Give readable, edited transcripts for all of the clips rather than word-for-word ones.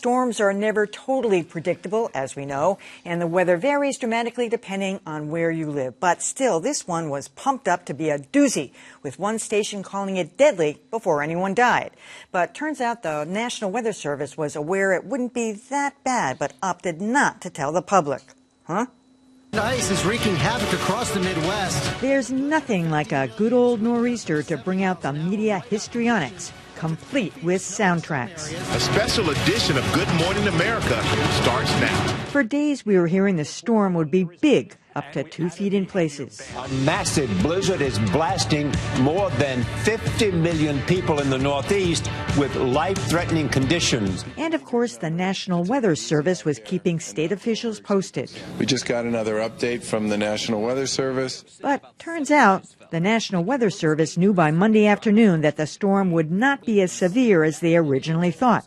storms are never totally predictable, as we know, and the weather varies dramatically depending on where you live. But still, this one was pumped up to be a doozy, with one station calling it deadly before anyone died. But turns out the National Weather Service was aware it wouldn't be that bad, but opted not to tell the public. Huh? Ice is wreaking havoc across the Midwest. There's nothing like a good old nor'easter to bring out the media histrionics, complete with soundtracks. A special edition of Good Morning America starts now. For days we were hearing the storm would be big, up to 2 feet in places. A massive blizzard is blasting more than 50 million people in the Northeast with life-threatening conditions. And of course, the National Weather Service was keeping state officials posted. We just got another update from the National Weather Service. But turns out the National Weather Service knew by Monday afternoon that the storm would not be as severe as they originally thought.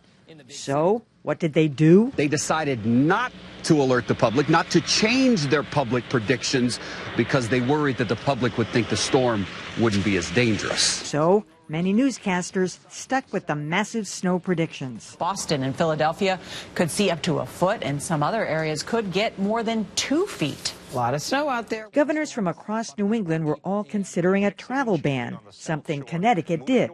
So what did they do? They decided not to alert the public, not to change their public predictions because they worried that the public would think the storm wouldn't be as dangerous. So many newscasters stuck with the massive snow predictions. Boston and Philadelphia could see up to a foot, and some other areas could get more than 2 feet. A lot of snow out there. Governors from across New England were all considering a travel ban, something Connecticut did.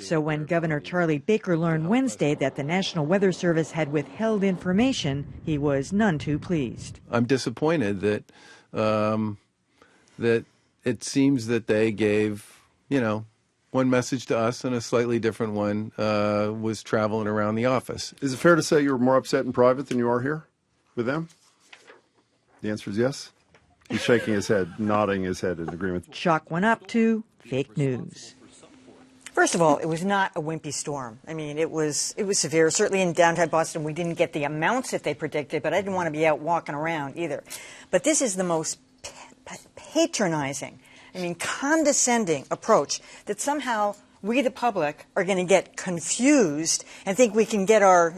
So when Governor Charlie Baker learned Wednesday that the National Weather Service had withheld information, he was none too pleased. I'm disappointed that that it seems that they gave, one message to us and a slightly different one was traveling around the office. Is it fair to say you were more upset in private than you are here with them? The answer is yes. He's shaking his head, nodding his head in agreement. Chalk went up to fake news. First of all, it was not a wimpy storm. I mean, it was severe. Certainly in downtown Boston, we didn't get the amounts that they predicted, but I didn't want to be out walking around either. But this is the most patronizing, condescending approach that somehow we, the public, are going to get confused and think we can get our,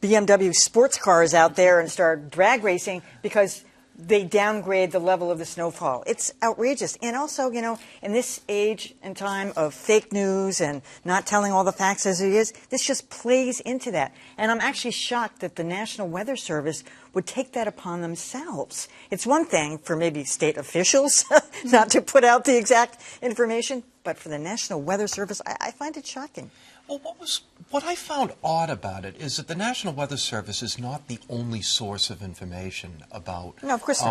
BMW sports cars out there and start drag racing because they downgrade the level of the snowfall. It's outrageous. And also, in this age and time of fake news and not telling all the facts as it is, this just plays into that. And I'm actually shocked that the National Weather Service would take that upon themselves. It's one thing for maybe state officials not to put out the exact information, but for the National Weather Service, I find it shocking. Well, what I found odd about it is that the National Weather Service is not the only source of information about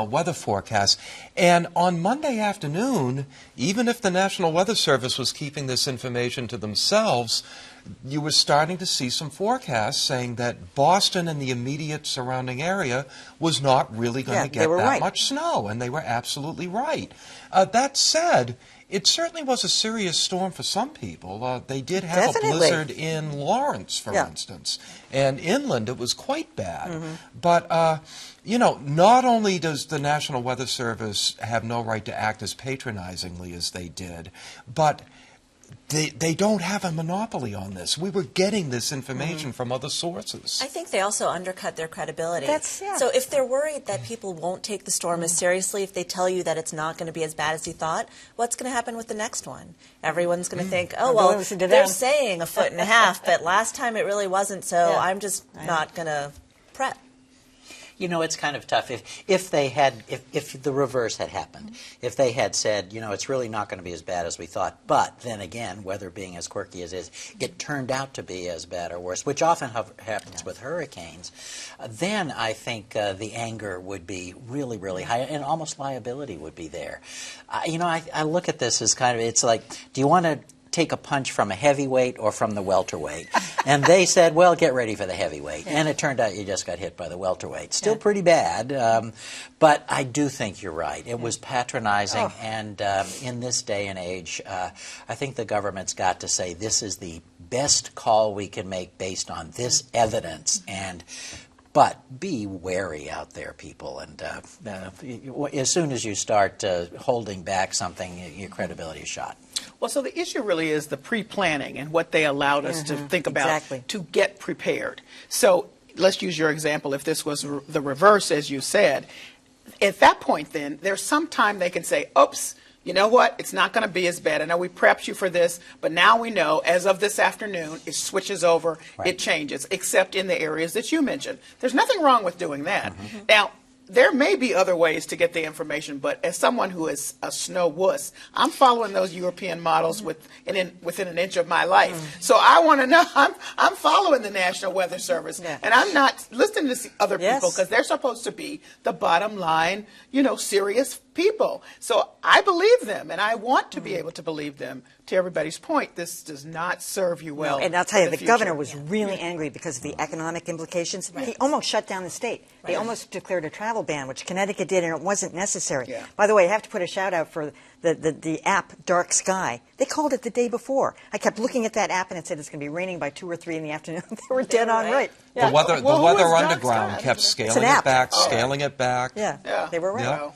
weather forecasts. And on Monday afternoon, even if the National Weather Service was keeping this information to themselves, you were starting to see some forecasts saying that Boston and the immediate surrounding area was not really going to get that much snow, and they were absolutely right. That said, it certainly was a serious storm for some people. They did have a blizzard in Lawrence, for instance, and inland it was quite bad. Mm-hmm. But, not only does the National Weather Service have no right to act as patronizingly as they did, but they don't have a monopoly on this. We were getting this information from other sources. I think they also undercut their credibility. So if they're worried that people won't take the storm as seriously if they tell you that it's not going to be as bad as you thought, what's going to happen with the next one? Everyone's going to think, oh, well, they're saying 1.5 feet, but last time it really wasn't, so I'm just not going to prep. It's kind of tough. If the reverse had happened, if they had said, it's really not going to be as bad as we thought, but then again, weather being as quirky as it is, it turned out to be as bad or worse, which often happens with hurricanes, then I think the anger would be really, really high, and almost liability would be there. I look at this as it's like, do you want to take a punch from a heavyweight or from the welterweight? And they said, well, get ready for the heavyweight. And it turned out you just got hit by the welterweight. Still pretty bad, but I do think you're right. It was patronizing, and in this day and age, I think the government's got to say this is the best call we can make based on this evidence. But be wary out there, people, and as soon as you start holding back something, your credibility is shot. Well, so the issue really is the pre-planning and what they allowed us to think about to get prepared. So let's use your example. If this was the reverse, as you said, at that point then, there's some time they can say, oops, you know what? It's not going to be as bad. I know we prepped you for this, but now we know as of this afternoon, it switches over, it changes, except in the areas that you mentioned. There's nothing wrong with doing that. Now, there may be other ways to get the information, but as someone who is a snow wuss, I'm following those European models within an inch of my life. So I want to know, I'm following the National Weather Service, and I'm not listening to other people because they're supposed to be the bottom line, serious people. So I believe them, and I want to be able to believe them. To everybody's point, this does not serve you well. No, and I'll tell you, the future. governor was really angry because of the economic implications. He almost shut down the state. They almost declared a travel ban, which Connecticut did, and it wasn't necessary. By the way, I have to put a shout out for the app Dark Sky. They called it the day before. I kept looking at that app, and it said it's going to be raining by 2 or 3 in the afternoon. They were dead on right. The Weather Underground kept scaling it back, scaling it back. Yeah, they were right.